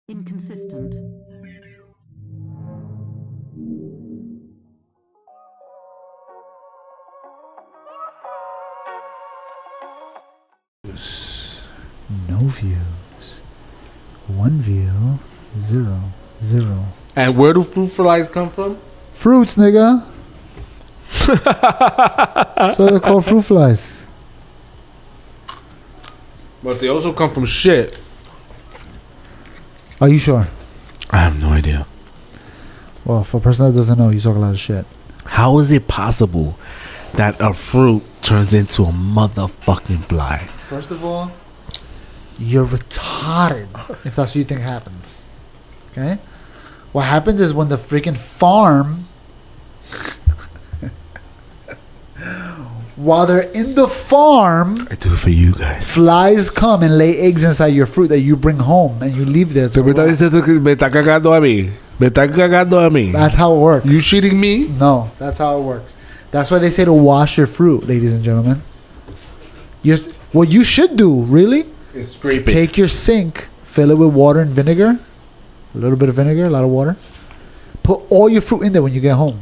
Inconsistent. No views. One view. 0, 0. And where do fruit flies come from? Fruits, nigga. So they're called fruit flies. But they also come from shit. Are you sure? I have no idea. Well, for a person that doesn't know, you talk a lot of shit. How is it possible that a fruit turns into a motherfucking fly? First of all, you're retarded if that's what you think happens. Okay? What happens is when the freaking farm, while they're in the farm, I do it for you guys. flies come and lay eggs inside your fruit that you bring home and you leave there. So me está cagando a mí. Me está cagando a mí. That's how it works. You cheating me? No, that's how it works. That's why they say to wash your fruit, ladies and gentlemen. What you should do, really, It's is scraping. take your sink, fill it with water and vinegar, a little bit of vinegar, a lot of water. Put all your fruit in there when you get home.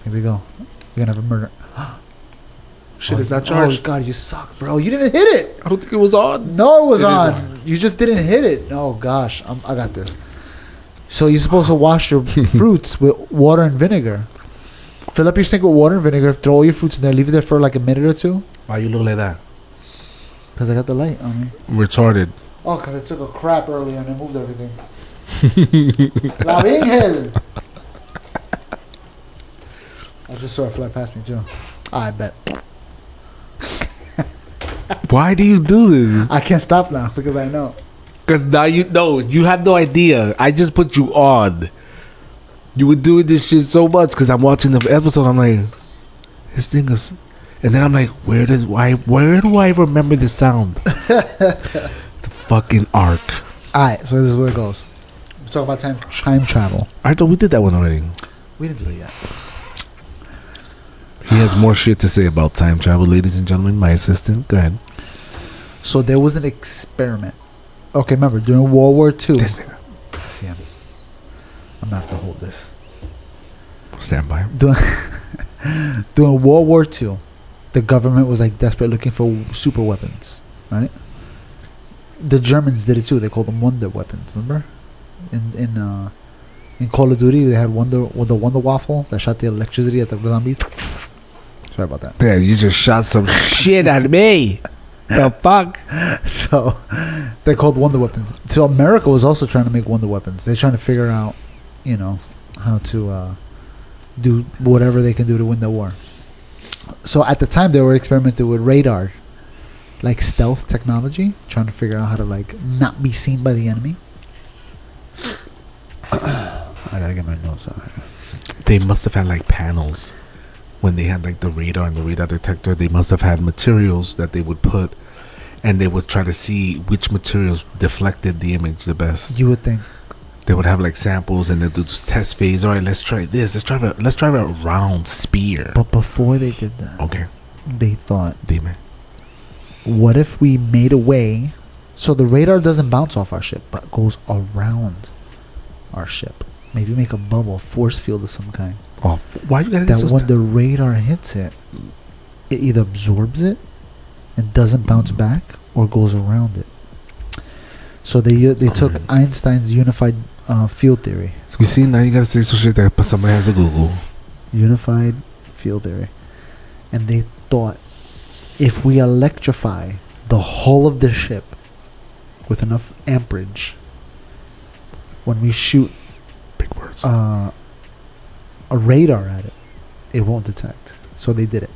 Here we go. You're gonna have a murder. Shit is not Oh charged. God, you suck, bro. You didn't hit it. I don't think it was on. No, it was It is on. on. You just didn't hit it. Oh gosh, I got this. So you're supposed to wash your fruits with water and vinegar. Fill up your sink with water and vinegar. Throw all your fruits in there. Leave it there for like a minute or two. Why you look like that? Because I got the light on me. Retarded. Oh, because I took a crap earlier and I moved everything. La Virgen. I just saw a fly past me too. I bet. Why do you do this? I can't stop now because I know. Because now you have no idea. I just put you on. You were doing this shit so much because I'm watching the episode. I'm like, this thing is, and then I'm like, where do I remember the sound? The fucking arc. Alright, so this is where it goes. We're talking about time travel. I thought we did that one already. We didn't do it yet. He has more shit to say about time travel, ladies and gentlemen. My assistant, go ahead. So there was an experiment. Okay, remember during World War II. This thing. See him. I'm gonna have to hold this. Stand by. During World War II, the government was like desperate looking for super weapons, right? The Germans did it too. They called them wonder weapons. Remember, in Call of Duty, they had the Wonder Waffle that shot the electricity at the zombies. Sorry about that. Yeah, you just shot some shit at me. The fuck? So they're called wonder weapons. So America was also trying to make wonder weapons. They're trying to figure out, how to do whatever they can do to win the war. So at the time they were experimenting with radar, like stealth technology, trying to figure out how to like not be seen by the enemy. I gotta get my notes out. They must have had like panels when they had like the radar and the radar detector. They must have had materials that they would put, and they would try to see which materials deflected the image the best. You would think. They would have like samples, and they'd do this test phase. All right, let's try this. Let's try a round spear. But before they did that, Okay, they thought, dime. what if we made a way so the radar doesn't bounce off our ship but goes around our ship? Maybe make a bubble, force field of some kind. Oh, why you gotta That get so when the radar hits it, it either absorbs it and doesn't bounce back or goes around it. So they took Einstein's unified field theory. You see, now you gotta say some shit that somebody has to Google. Unified field theory. And they thought if we electrify the hull of the ship with enough amperage, when we shoot Big words. a radar at it, it won't detect. So they did it.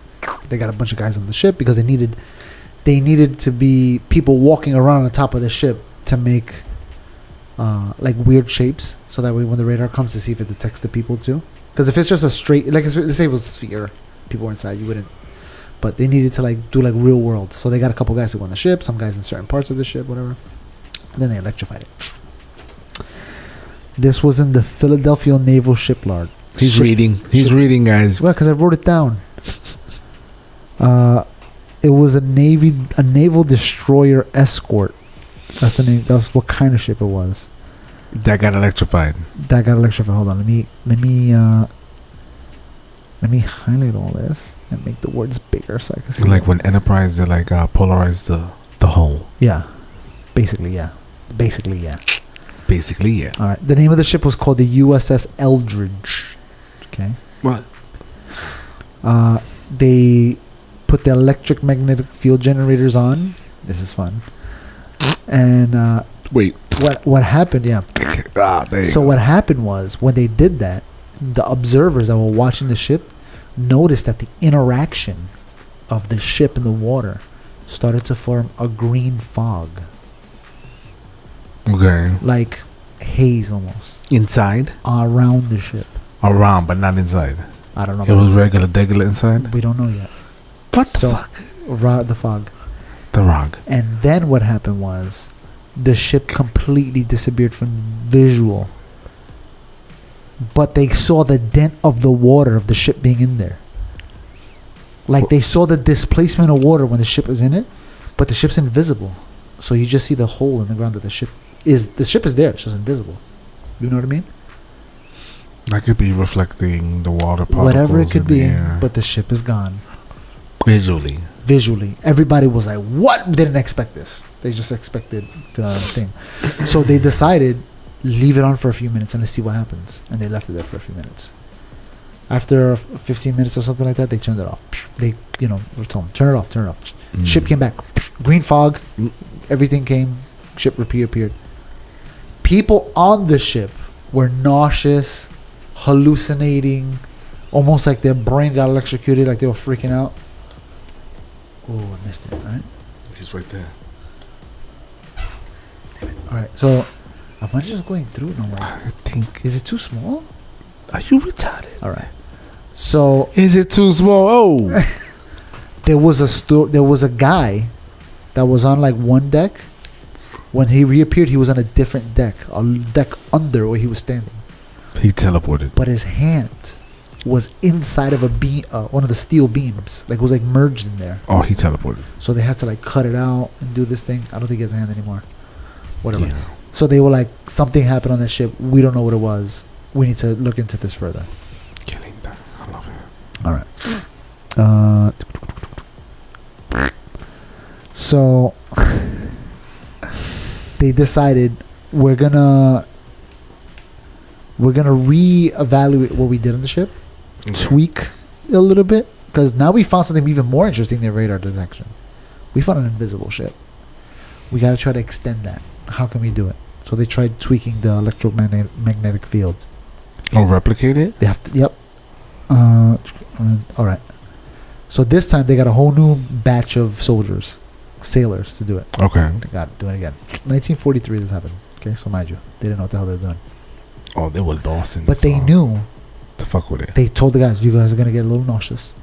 They got a bunch of guys on the ship because they needed to be people walking around on the top of the ship to make like weird shapes, so that way when the radar comes to see if it detects the people too. Because if it's just a straight, like let's say it was a sphere, people were inside, you wouldn't. But they needed to like do like real world. So they got a couple guys who go on the ship, some guys in certain parts of the ship, whatever. And then they electrified it. This was in the Philadelphia Naval Shipyard. He's reading, guys. Well, because I wrote it down. It was a naval destroyer escort. That's the name. That's what kind of ship it was. That got electrified. Hold on, let me highlight all this and make the words bigger so I can see. Like when Enterprise, they like polarize the hull. Yeah, basically, yeah. Basically, yeah. All right. The name of the ship was called the USS Eldridge. Okay. What? They put the electric magnetic field generators on. This is fun. And wait. What happened? Yeah. So what happened was when they did that, the observers that were watching the ship noticed that the interaction of the ship and the water started to form a green fog. Okay. Like haze almost. Inside? Around the ship. Around, but not inside. I don't know. It was regular inside? We don't know yet. What the fuck? The fog. The rog. And then what happened was the ship completely disappeared from visual. But they saw the dent of the water of the ship being in there. Like they saw the displacement of water when the ship is in it, but the ship's invisible. So you just see the hole in the ground that the ship is there, it's just invisible. You know what I mean? That could be reflecting the water particles. Whatever it could be, air. but the ship is gone. Visually. Everybody was like, what? Didn't expect this. They just expected the thing. So they decided, leave it on for a few minutes and let's see what happens. And they left it there for a few minutes. After 15 minutes or something like that, they turned it off. They, were told them, turn it off. Ship came back. Green fog. Everything came. Ship reappeared. People on the ship were nauseous, hallucinating, almost like their brain got electrocuted, like they were freaking out. Oh, I missed it, right? He's right there. Alright, so am I just going through? No, I think. Is it too small? Are you retarded? Alright. So is it too small? Oh. there was a guy that was on like one deck. When he reappeared, he was on a different deck, a deck under where he was standing. He teleported. But his hand was inside of a beam, one of the steel beams. Like it was like merged in there. Oh, he teleported. So they had to like cut it out and do this thing. I don't think he has a hand anymore. Whatever. Yeah. So they were like, something happened on that ship. We don't know what it was. We need to look into this further. Killing that. I love it. All right. So they decided we're gonna reevaluate what we did on the ship, tweak a little bit, because now we found something even more interesting than radar detection. We found an invisible ship. We got to try to extend that. How can we do it? So they tried tweaking the electromagnetic field. Oh, replicate it? They have to. Yep. All right. So this time they got a whole new batch of sailors to do it. Okay. They got it. Do it again. 1943 this happened. Okay, so mind you, they didn't know what the hell they were doing. Oh, they were lost in But they knew. To fuck with it. They told the guys, you guys are going to get a little nauseous.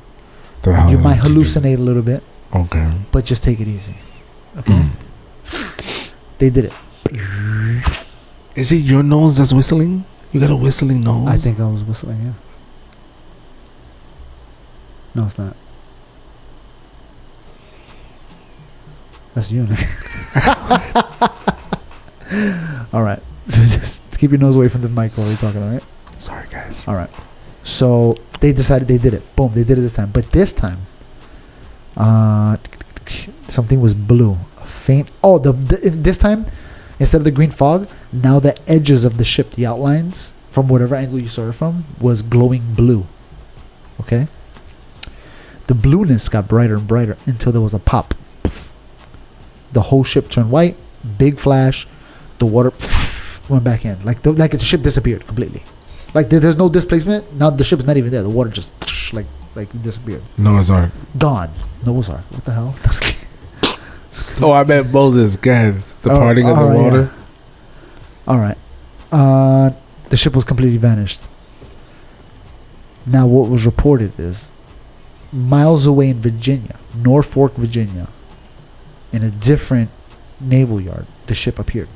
You might hallucinate a little bit. Okay. But just take it easy. Okay? They did it. Is it your nose that's whistling? You got a whistling nose? I think I was whistling, yeah. No, it's not. That's you. All right. So just keep your nose away from the mic while you're talking, all right? Sorry, guys. All right. So they decided they did it. Boom, they did it this time. But this time, something was blue. Faint. Oh, this time, instead of the green fog, now the edges of the ship, the outlines, from whatever angle you saw it from, was glowing blue. Okay? The blueness got brighter and brighter until there was a pop. The whole ship turned white. Big flash. The water went back in. Like the ship disappeared completely. Like there's no displacement. Now the ship's not even there. The water just like disappeared. Noah's Ark. Gone. Noah's Ark. What the hell? Oh, I meant Moses. Go ahead. The parting of the water. Yeah. All right. The ship was completely vanished. Now what was reported is miles away in Virginia, Norfolk, Virginia, in a different naval yard, the ship appeared.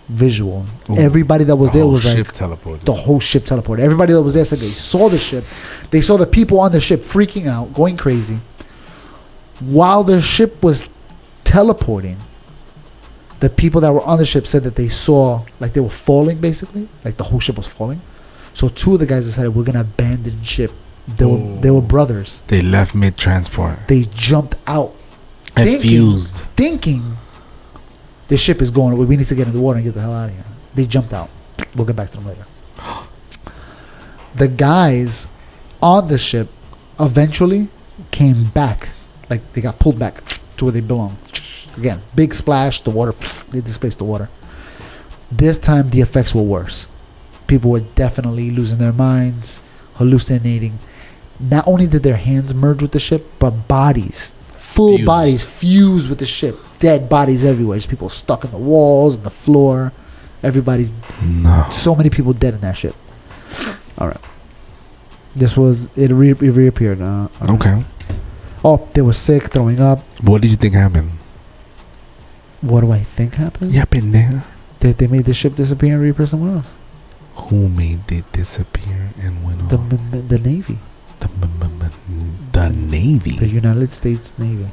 Visual. Ooh. Everybody that was there was like teleported. The whole ship teleported. Everybody that was there said they saw the ship. They saw the people on the ship freaking out, going crazy. While the ship was teleporting, The people that were on the ship said that they saw, like they were falling basically, like the whole ship was falling. So two of the guys decided we're gonna abandon ship. They were brothers. They left mid transport. They jumped out, And fused. thinking the ship is going away. We need to get in the water and get the hell out of here. They jumped out. We'll get back to them later. The guys on the ship eventually came back, like they got pulled back to where they belong. Again, big splash, the water, they displaced the water. This time the effects were worse. People were definitely losing their minds, hallucinating. Not only did their hands merge with the ship, but bodies, full bodies fused with the ship. Dead bodies everywhere. Just people stuck in the walls and the floor. Everybody's so many people dead in that ship. All right. This was it reappeared. Okay. Oh, they were sick, throwing up. What did you think happened? What do I think happened? Yeah, pendeja. They made the ship disappear and reappear somewhere else. Who made it disappear and went off? The Navy. The Navy. The United States Navy.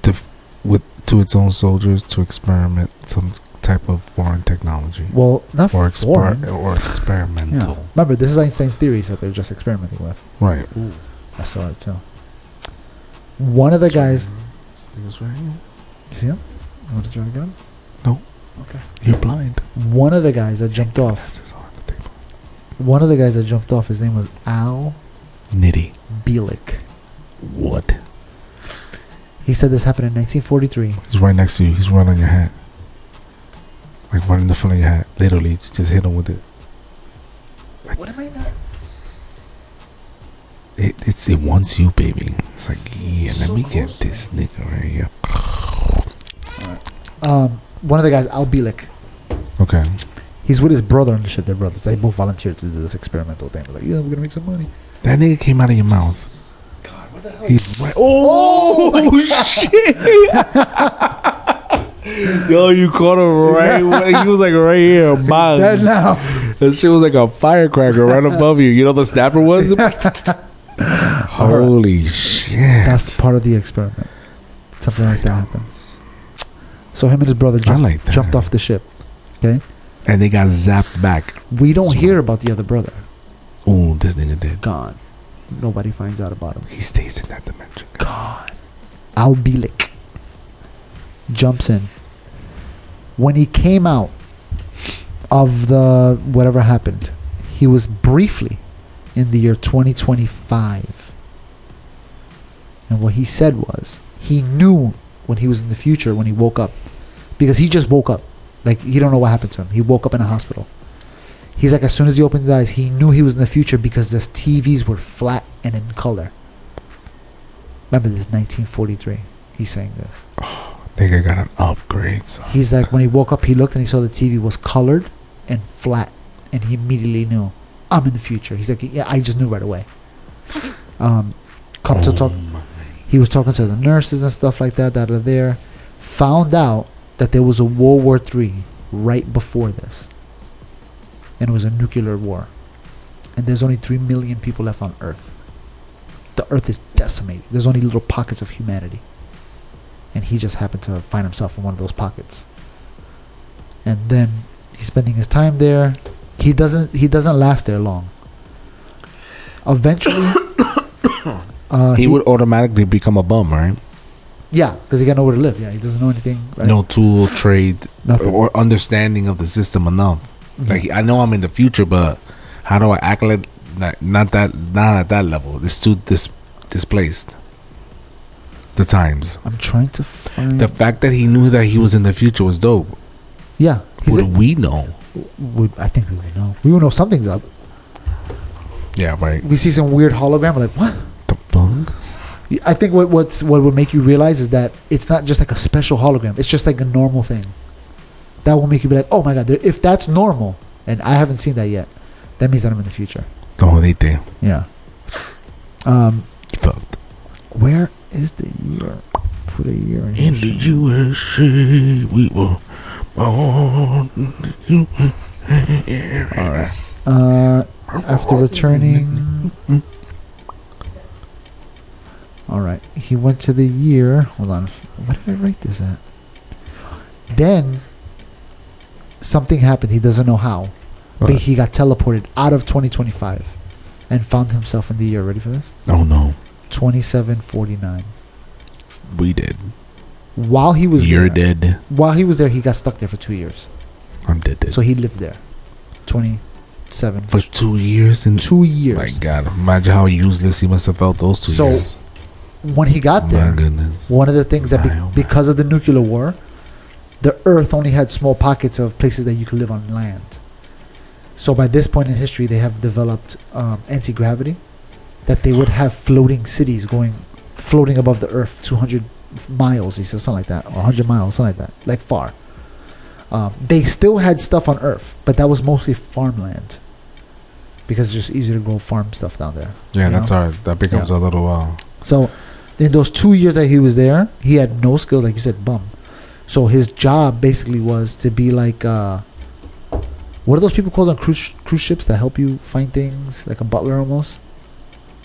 To its own soldiers to experiment some type of foreign technology. Well, not foreign. Or experimental. Yeah. Remember, this is Einstein's theories that they're just experimenting with. Right. Ooh. I saw it too. One of the guys. This nigga's right here. You see him? You want to try to get him? No. Okay. You're blind. One of the guys that jumped off. Glasses on the table. One of the guys that jumped off, his name was Al Nitty. Bielik. What? He said this happened in 1943. He's right next to you. He's right on your hat. Like right in the front of your hat. Literally, you just hit him with it. Like, What am I not? It wants you, baby. It's like, yeah, So let me close. get this nigga right here. One of the guys, Al Bielik. Okay. He's with his brother on the ship. They're brothers. They both volunteered to do this experimental thing. They're like, yeah, we're gonna make some money. That nigga came out of your mouth. God, what the hell? He's right. Oh, shit. Yo, you caught him right. He was like right here. Bang. Dead now. That shit was like a firecracker right above you. You know the snapper was? Holy shit. That's part of the experiment. Something like that happened. So him and his brother jumped off the ship. Okay? And they got zapped back. We don't hear about the other brother. Ooh, this nigga did. Gone. Nobody finds out about him. He stays in that dimension. Gone. Al Bielik jumps in. When he came out of the whatever happened, he was briefly in the year 2025. And what he said was, he knew when he was in the future, when he woke up, because he just woke up. Like, he don't know what happened to him. He woke up in a hospital. He's like, as soon as he opened his eyes, he knew he was in the future because the TVs were flat and in color. Remember this, 1943. He's saying this. Oh, nigga got an upgrade, son. He's like, when he woke up, he looked and he saw the TV was colored and flat. And he immediately knew, I'm in the future. He's like, yeah, I just knew right away. He was talking to the nurses and stuff like that are there. Found out that there was a World War III right before this. And it was a nuclear war. And there's only 3 million people left on Earth. The Earth is decimated. There's only little pockets of humanity. And he just happened to find himself in one of those pockets. And then he's spending his time there. He doesn't last there long. Eventually, he would automatically become a bum, right? Yeah, because he got nowhere to live. Yeah, he doesn't know anything. Right? No tool, trade, Nothing. or understanding of the system enough. Like, I know I'm in the future, but how do I act like not at that level? It's too displaced. The times. I'm trying to find The fact that he knew that he was in the future was dope. Yeah, What do we know? I think we would know. We would know something's up. Yeah, right. We see some weird hologram. We're like, what? The fuck? I think what would make you realize is that it's not just like a special hologram. It's just like a normal thing. That will make you be like, oh my god, if that's normal, and I haven't seen that yet, that means that I'm in the future. Oh, they did. Yeah. Fucked. Where is the year? Put a year In the USA, we were born. All right. After returning. All right. He went to the year. Hold on. Where did I write this at? Then something happened. He doesn't know how. But What? he got teleported out of 2025 and found himself in the year. Ready for this? Oh no, 2749. we did. While he was You're there, dead. While he was there, he got stuck there for 2 years. I'm dead. So he lived there. 27 For 2 years and 2 years. My God, imagine how useless he must have felt those 2 So, years. When he got My there, goodness. one of the things that My, oh my. because of the nuclear war, the Earth only had small pockets of places that you could live on land. So by this point in history, they have developed anti-gravity, that they would have floating cities floating above the Earth 200 miles, he said, something like that, or 100 miles, something like that, like far. They still had stuff on Earth, but that was mostly farmland, because it's just easier to go farm stuff down there. Yeah, you that's know? hard. That becomes a little. So in those 2 years that he was there, he had no skills, like you said, bum. So his job basically was to be like, what are those people called on cruise ships that help you find things? Like a butler almost?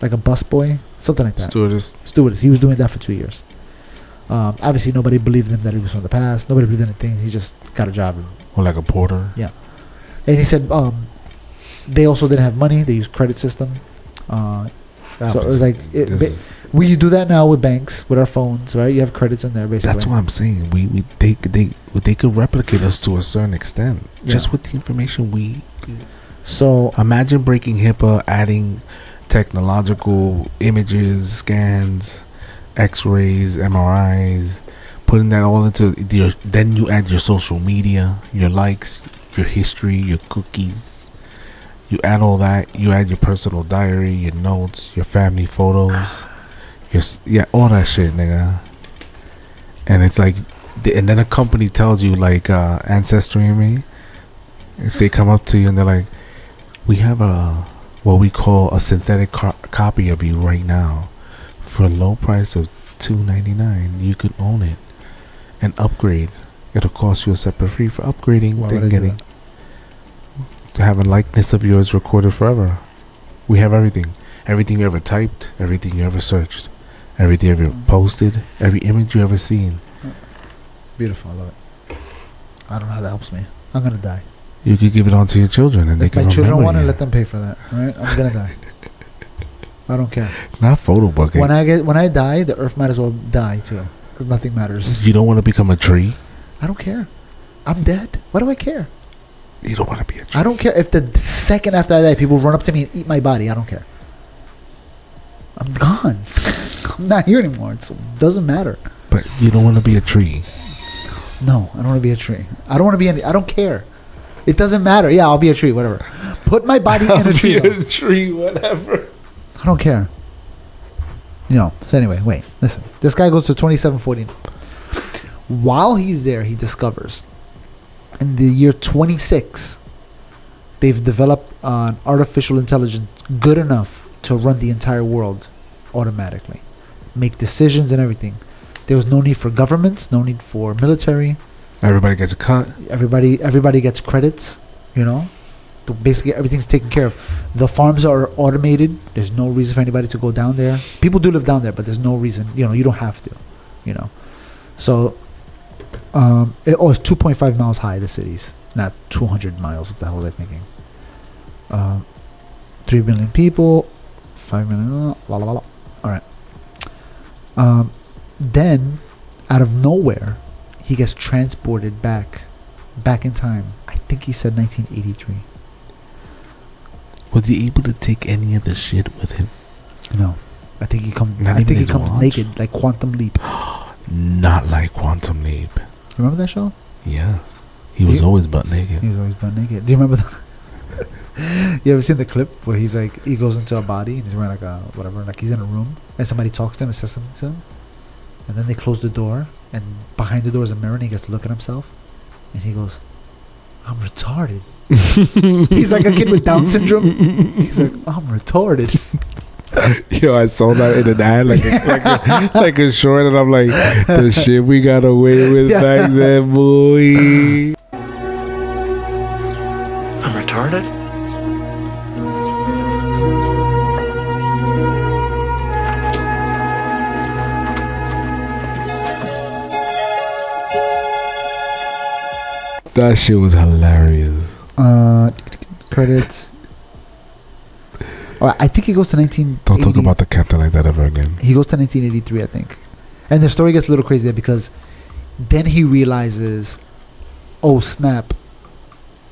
Like a busboy? Something like that. Stewardess. He was doing that for 2 years. Obviously, nobody believed him that he was from the past. Nobody believed anything. He just got a job. Or like a porter. Yeah. And he said they also didn't have money. They used credit system. So it was like we do that now with banks, with our phones, right? You have credits in there, basically. That's what I'm saying. They could replicate us to a certain extent, just with the information we. So imagine breaking HIPAA, adding technological images, scans, X-rays, MRIs, putting that all into your. Then you add your social media, your likes, your history, your cookies. You add all that. You add your personal diary, your notes, your family photos, all that shit, nigga. And it's like, and then a company tells you, like Ancestry and me, if they come up to you and they're like, we have what we call a synthetic copy of you right now for a low price of $2.99. You could own it and upgrade. It'll cost you a separate fee for upgrading. Why would I do that? To have a likeness of yours recorded forever. We have everything you ever typed, everything you ever searched, everything you ever posted, every image you ever seen. Beautiful. I love it. I don't know how that helps me. I'm gonna die. You could give it on to your children, and they If can my children remember want you. to, let them pay for that. All right, I'm gonna die. I don't care. Not photobooking. When I die, the Earth might as well die too, because nothing matters. You don't want to become a tree. I don't care. I'm dead. Why do I care? You don't want to be a tree. I don't care if the second after I die, people run up to me and eat my body. I don't care. I'm gone. I'm not here anymore. It doesn't matter. But you don't want to be a tree. No, I don't want to be a tree. I don't want to be any. I don't care. It doesn't matter. Yeah, I'll be a tree. Whatever. Put my body in a tree. Be a tree, whatever. I don't care. So anyway, wait. Listen. This guy goes to 2749. While he's there, he discovers in the year 26, they've developed an artificial intelligence good enough to run the entire world automatically, make decisions and everything. There was no need for governments, no need for military. Everybody gets a cut. Everybody gets credits. Basically everything's taken care of. The farms are automated. There's no reason for anybody to go down there. People do live down there, but there's no reason. You don't have to. So. It's 2.5 miles high, the cities, not 200 miles. What the hell was I thinking? 3 billion people, 5 million, la la la. All right. Then, out of nowhere, he gets transported back in time. I think he said 1983. Was he able to take any of the shit with him? No, I think he comes. Not I even think he his comes watch? naked, like Quantum Leap. Not like Quantum Leap. Remember that show? Yeah. He was always butt naked. He was always butt naked. Do you remember you ever seen the clip where he's like, he goes into a body and he's wearing like a whatever, like he's in a room and somebody talks to him and says something to him, and then they close the door and behind the door is a mirror and he gets to look at himself and he goes, I'm retarded. He's like a kid with Down syndrome. He's like, I'm retarded. Yo, I saw that in an ad, like a short, and I'm like, the shit we got away with back then, boy. I'm retarded? That shit was hilarious. Credits. I think he goes to 19. Don't talk about the captain like that ever again. He goes to 1983, I think. And the story gets a little crazy there because then he realizes, oh snap,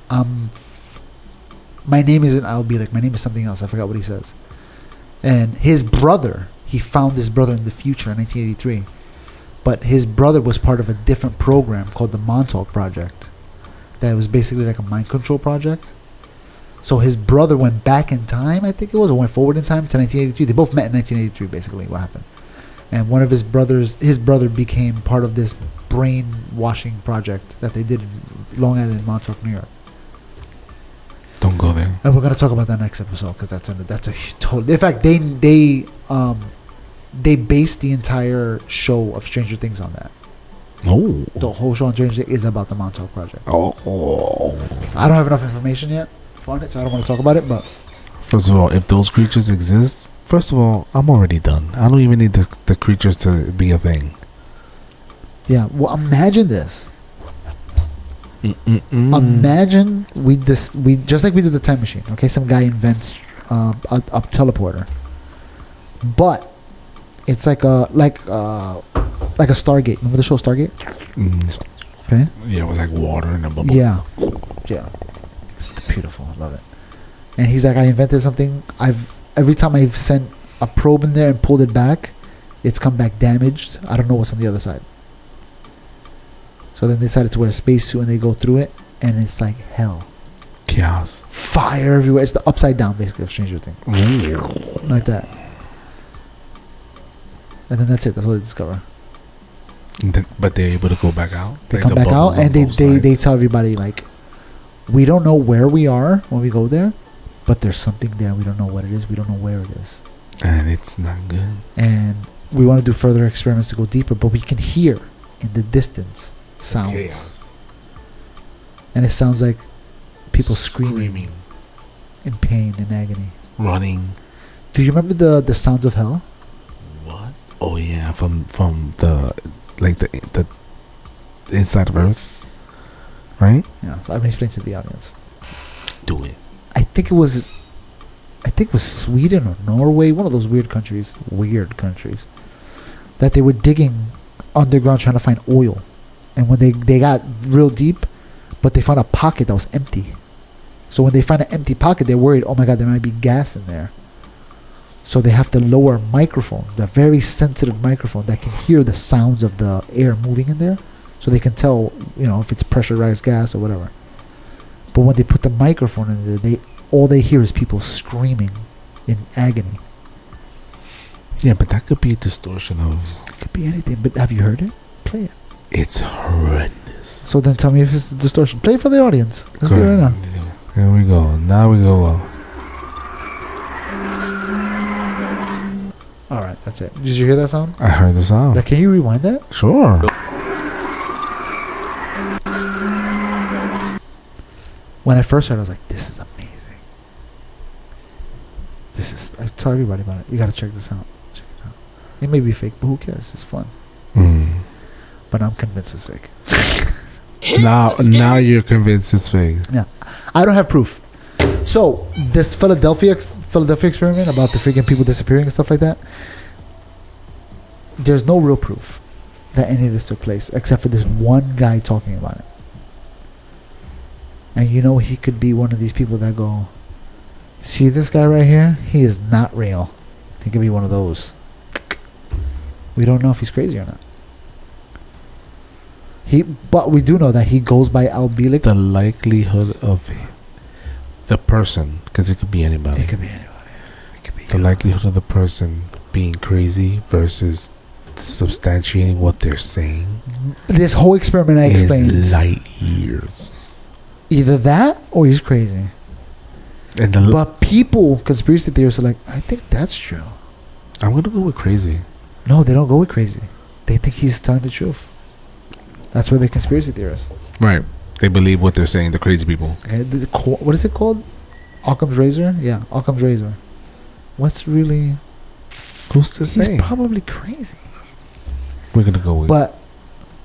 my name isn't Albielic, my name is something else. I forgot what he says. And his brother, he found his brother in the future in 1983. But his brother was part of a different program called the Montauk Project. That was basically like a mind control project. So his brother went back in time, I think it was, or went forward in time to 1983. They both met in 1983, basically, what happened. And one of his brother became part of this brainwashing project that they did in Long Island in Montauk, New York. Don't go there. And we're gonna talk about that next episode because that's a total. In fact, they based the entire show of Stranger Things on that. No. The whole show on Stranger Things is about the Montauk Project. Oh. So I don't have enough information yet on it, so I don't want to talk about it. But first of all, if those creatures exist, first of all, I'm already done. I don't even need the creatures to be a thing. Yeah. Well, imagine this. Imagine we just like we did the time machine. Okay, some guy invents a teleporter, but it's like a Stargate. Remember the show Stargate? Okay. Yeah, it was like water in a bubble. Yeah. It's beautiful. I love it. And he's like, I invented something. Every time I've sent a probe in there and pulled it back, it's come back damaged. I don't know what's on the other side. So then they decided to wear a spacesuit and they go through it, and it's like hell. Chaos. Fire everywhere. It's the upside down, basically, of Stranger Things. Like that. And then that's it. That's all they discover. But they're able to go back out. They come back out and they tell everybody, like, we don't know where we are when we go there, but there's something there. We don't know what it is. We don't know where it is. And it's not good. And we want to do further experiments to go deeper, but we can hear in the distance sounds. Chaos. And it sounds like people screaming in pain and agony. Running. Do you remember the sounds of hell? What? Oh yeah, from the inside of Earth. Right? Yeah. So I'm gonna explain to the audience. Do it. I think it was Sweden or Norway, one of those weird countries, that they were digging underground trying to find oil. And when they got real deep, but they found a pocket that was empty. So when they find an empty pocket, they're worried, oh my God, there might be gas in there. So they have to lower a microphone, the very sensitive microphone that can hear the sounds of the air moving in there. So they can tell, if it's pressurized gas or whatever. But when they put the microphone in there, all they hear is people screaming in agony. Yeah, but that could be a distortion of... It could be anything, but have you heard it? Play it. It's horrendous. So then tell me if it's a distortion. Play it for the audience. Let's do it right now. Here we go. Now we go up. Alright, that's it. Did you hear that sound? I heard the sound. Like, can you rewind that? Sure. When I first heard it, I was like, this is amazing. I tell everybody about it. You gotta check this out. Check it out. It may be fake, but who cares? It's fun. But I'm convinced it's fake. Now you're convinced it's fake. Yeah. I don't have proof. So, this Philadelphia experiment about the freaking people disappearing and stuff like that, there's no real proof that any of this took place except for this one guy talking about it. And he could be one of these people that go, see this guy right here? He is not real. He could be one of those. We don't know if he's crazy or not. But we do know that he goes by Albielic. The likelihood of the person, because it could be anybody. It could be anybody. It could be the likelihood of the person being crazy versus substantiating what they're saying. This whole experiment I explained is light years. Either that or he's crazy. But conspiracy theorists are like, I think that's true. I'm gonna go with crazy. No, they don't go with crazy. They think he's telling the truth. That's where they're conspiracy theorists. Right. They believe what they're saying, the crazy people. Okay, what is it called? Occam's razor? Yeah, Occam's razor. What's really... Who's to say? He's probably crazy. We're going to go with... But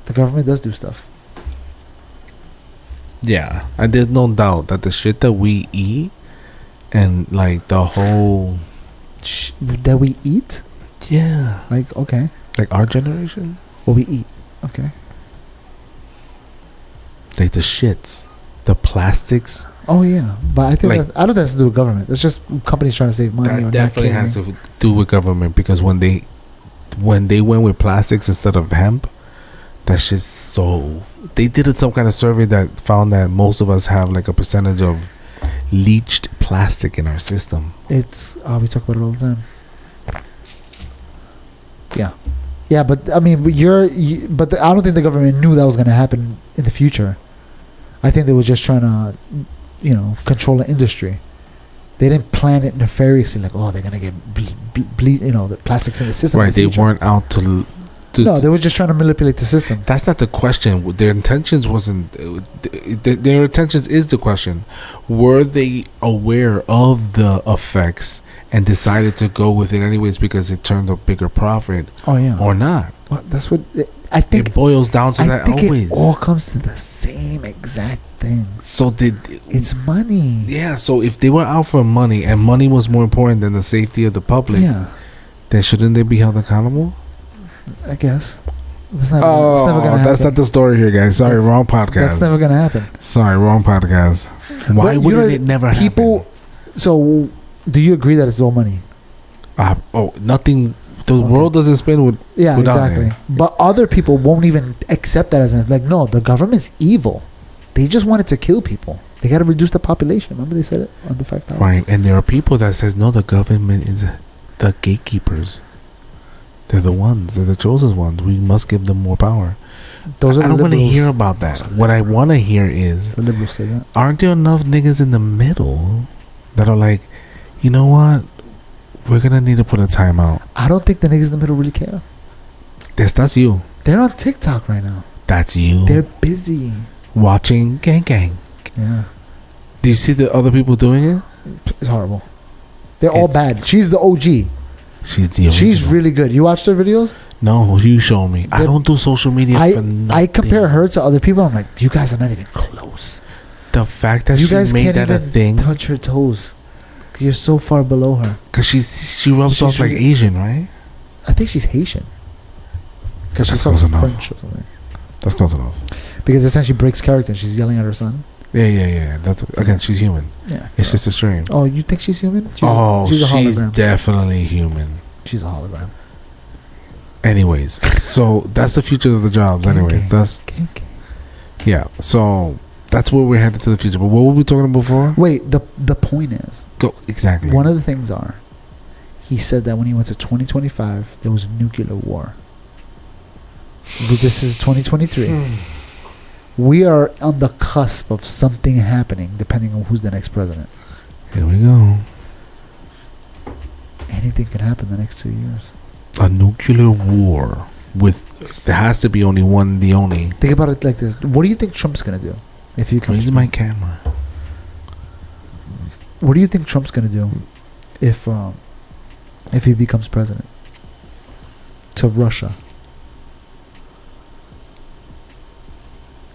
the government does do stuff. Yeah, and there's no doubt that the shit that we eat and like the whole that we eat. Yeah, Like okay, like our generation, what we eat. Okay. like the shits, the plastics. Oh yeah, but I think Like- I don't think that's to do with government. It's just companies trying to save money. That or definitely not has to do with government, because when they went with plastics instead of hemp, that shit's so. They did some kind of survey that found that most of us have like a percentage of leached plastic in our system. It's we talk about it all the time. Yeah, but I mean, I don't think the government knew that was going to happen in the future. I think they were just trying to, control the industry. They didn't plan it nefariously, like, oh, they're going to get the plastics in the system. Right? They weren't out to. No, they were just trying to manipulate the system. That's not the question. Their intentions wasn't. Their intentions is the question. Were they aware of the effects and decided to go with it anyways because it turned a bigger profit? Oh yeah, or not? Well, that's what I think. It boils down to that always. It all comes to the same exact thing. So it's money. Yeah. So if they were out for money and money was more important than the safety of the public, then shouldn't they be held accountable? I guess. That's never gonna happen. That's not the story here, guys. Sorry, wrong podcast. That's never gonna happen. Sorry, wrong podcast. Why wouldn't it never happen? So, do you agree that it's all money? Nothing. The world doesn't spin without exactly. it. But other people won't even accept that as no, the government's evil. They just wanted to kill people. They got to reduce the population. Remember they said it under 5,000. Right, and there are people that says no, the government is the gatekeepers. They're the ones. They're the chosen ones. We must give them more power. Those are I don't want to hear about that. What I want to hear is the liberals say that. Aren't there enough niggas in the middle that are like, you know what? We're gonna need to put a timeout. I don't think the niggas in the middle really care. That's you. They're on TikTok right now. That's you. They're busy watching gang gang. Yeah. Do you see the other people doing it? It's horrible. They're all bad. She's the OG. She's really good. You watched her videos? No, you show me. I don't do social media for nothing. I compare her to other people. I'm like, you guys are not even close. The fact that you she guys made can't that even a thing. Touch her toes. You're so far below her. Cause she rubs off like Asian, right? I think she's Haitian. Cause she's close enough. French or something. That's close enough. Because this time she breaks character and she's yelling at her son. Yeah. That's again, she's human. Yeah. It's just a stream. Oh, you think she's human? She's a hologram. She's definitely human. She's a hologram. Anyways, so that's the future of the jobs. Anyway, yeah. So that's where we're headed to the future. But what were we talking about before? Wait, the point is, go exactly. One of the things he said that when he went to 2025, there was nuclear war. But this is 2023. We are on the cusp of something happening, depending on who's the next president. Here we go. Anything can happen the next 2 years. A nuclear war there has to be only one, the only. Think about it like this. What do you think Trump's gonna do if you can? Where's my camera? What do you think Trump's gonna do if he becomes president? To Russia.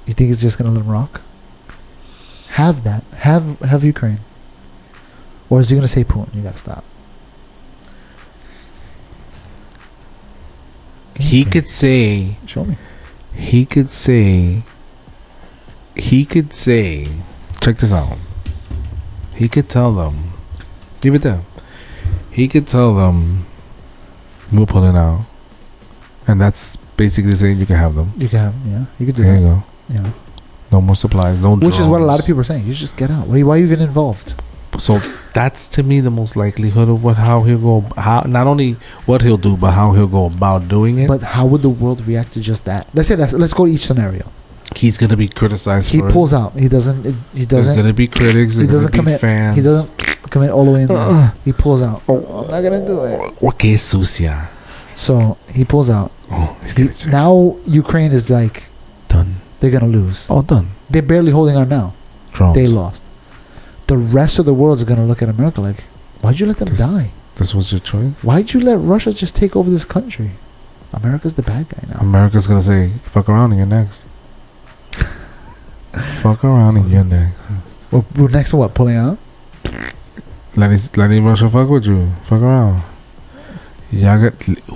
You think he's just gonna let him rock? Have that. Have Ukraine. Or is he gonna say Putin? You gotta stop. He could say. Show me. He could say. Check this out. He could tell them. Leave it there. He could tell them. We're pulling out. And that's basically saying you can have them. You can have them, yeah. You could do there that. You go. Yeah. No more supplies. No drones. Which is what a lot of people are saying. You should just get out. Why are you even involved? So that's to me the most likelihood of how he'll go. How not only what he'll do, but how he'll go about doing it. But how would the world react to just that? Let's say that. Let's go to each scenario. He's gonna be criticized. He pulls out. He doesn't. There's gonna be critics. He doesn't commit. Fans. He doesn't commit all the way in there. He pulls out. I'm not gonna do it. Okay, sucia. So he pulls out. Now Ukraine is like done. They're gonna lose. Oh, done. They're barely holding on now. Drones. They lost. The rest of the world is gonna look at America like, why'd you let them die? This was your choice. Why'd you let Russia just take over this country? America's the bad guy now. America's gonna say, "Fuck around and you're next." Fuck around and you're next. Well, we're next to what? Pulling out? Letting Russia fuck with you. Fuck around.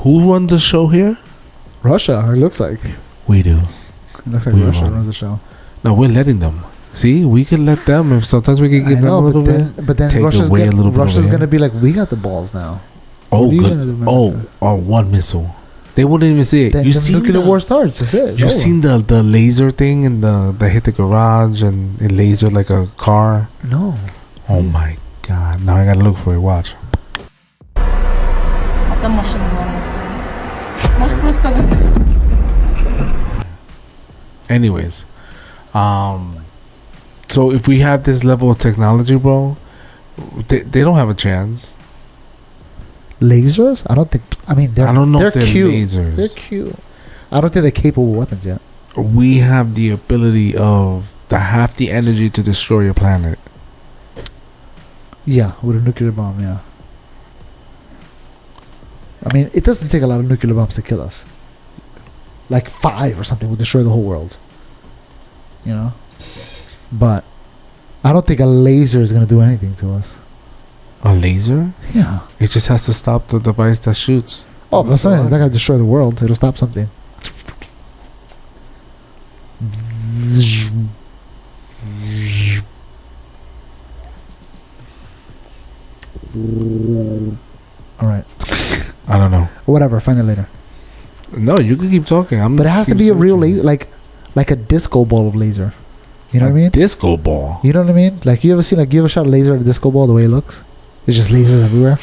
Who runs the show here? Russia, it looks like. We do. It looks like We Russia run. runs the show. No, we're letting them. See, we can let them. If sometimes we can give them a little bit. But then take Russia's away a little bit Russia's over gonna here. be like, we got the balls now. Oh, What are you good. gonna do, America? One missile. They wouldn't even see it. Then You the seen nuclear the, war starts. That's it. It's You over. seen the laser thing and the hit the garage and it lasered like a car? No. Oh my god! Now I gotta look for it. Watch. 어떤 머신을 원하세요? Может просто вы Anyways, so if we have this level of technology, bro, they don't have a chance. Lasers? I don't think. I mean, I don't know they're if they're cute. lasers. They're cute. I don't think they're capable weapons yet. We have the ability of half the energy to destroy a planet. Yeah, with a nuclear bomb. Yeah. I mean, it doesn't take a lot of nuclear bombs to kill us. Like 5 or something will destroy the whole world. You know? But I don't think a laser is going to do anything to us. A laser? Yeah. It just has to stop the device that shoots. Oh, but that's not going to destroy the world. It'll stop something. All right. I don't know. Whatever. Find it later. No, you can keep talking. But it has to be a real laser, like a disco ball of laser. You know what I mean? Disco ball. You know what I mean? Like you ever shot a laser at a disco ball the way it looks? It's just lasers everywhere.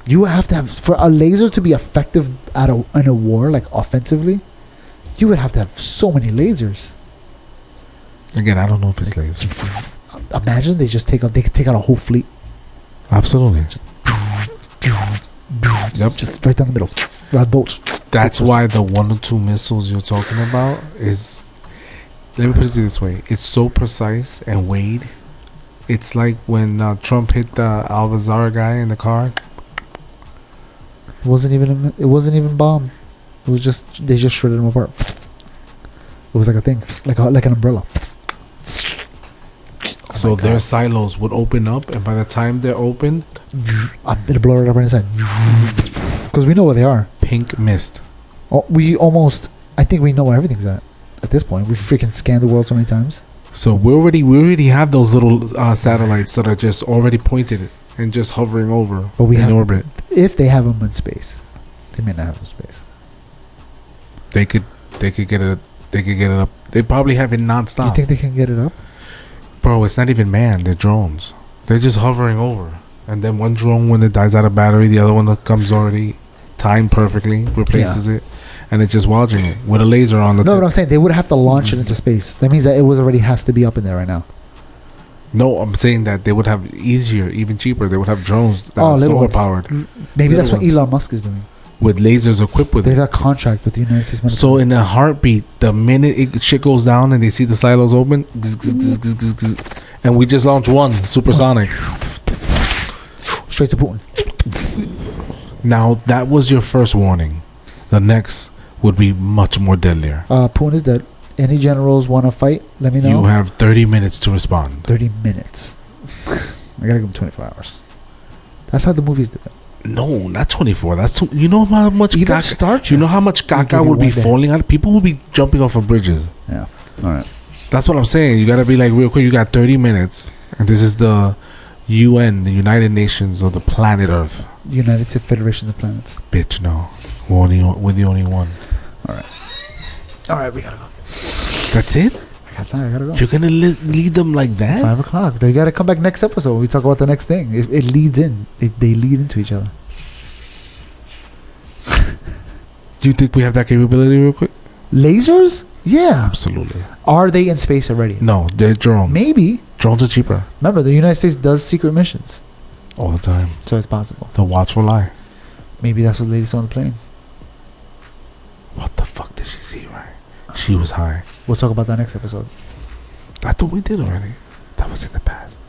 You have to have, for a laser to be effective in a war, like offensively, you would have to have so many lasers. Again, I don't know if it's laser. Imagine they could take out a whole fleet. Absolutely. Yep. Just right down the middle. Right bolts. That's why the 1 or 2 missiles you're talking about is, let me put it this way, it's so precise and weighed. It's like when Trump hit the Alvazar guy in the car. It wasn't even bomb. It was just, they just shredded them apart. It was like a thing, like an umbrella. So their silos would open up, and by the time they're open, It'll blow it up right inside. Because we know where they are. pink mist. Oh, I think we know where everything's at this point. We freaking scanned the world so many times. So we already have those little satellites that are just already pointed and just hovering over But we in have, orbit. if they have them in space, they may not have them in space. They could get it. They could get it up. They probably have it nonstop. You think they can get it up? Bro, it's not even manned. They're drones. They're just hovering over. And then one drone, when it dies out of battery, the other one that comes already timed perfectly, replaces it. And it's just watching it with a laser on the No, tip. but I'm saying they would have to launch it into space. That means that it already has to be up in there right now. No, I'm saying that they would have easier, even cheaper. They would have drones that are little solar ones. powered Maybe Little that's what ones. Elon Musk is doing. with lasers equipped with They it. have a contract with the United States military. So in a heartbeat, the minute shit goes down and they see the silos open, zzz, zzz, zzz, zzz, zzz, and we just launched one supersonic. Straight to Putin. Now that was your first warning. The next would be much more deadlier. Putin is dead. Any generals want to fight? Let me know. You have 30 minutes to respond. 30 minutes. I gotta give him 24 hours. That's how the movies do it. No, not 24. That's too, you know how much Even caca, Star Trek. you know how much They give caca you would be one day. falling out. People would be jumping off of bridges. Yeah. All right. That's what I'm saying. You gotta be like real quick. You got 30 minutes, and this is the UN, the United Nations of the planet Earth. United States Federation of Planets. Bitch, no, we're the only one. All right, we gotta go. That's it. I got time. I gotta go. You're gonna lead them like that? 5 o'clock. They gotta come back next episode. We talk about the next thing. It leads in. They lead into each other. Do you think we have that capability, real quick? Lasers? Yeah. Absolutely. Are they in space already? No, they're drones. Maybe. Drones are cheaper Remember, the United States does secret missions, all the time. so it's possible. The watchful eye. Maybe that's what the lady saw on the plane. What the fuck did she see? Right? She was high. We'll talk about that next episode. I thought we did already. That was in the past.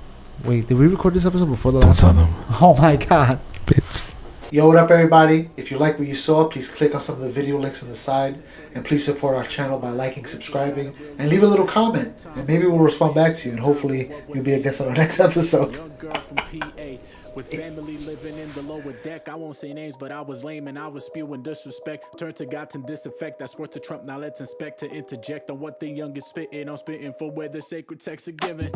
Wait, did we record this episode before the Don't last tell one? them, Oh my god. bitch. Yo, what up, everybody? If you like what you saw, please click on some of the video links on the side. And please support our channel by liking, subscribing, and leave a little comment. And maybe we'll respond back to you. And hopefully, you'll be a guest on our next episode. Young girl from PA with family living in the lower deck. I won't say names, but I was lame and I was spewing disrespect. Turn to God to disinfect. That's worth to Trump. Now let's inspect to interject on what the youngest spitting. I'm spitting for where the sacred texts are given.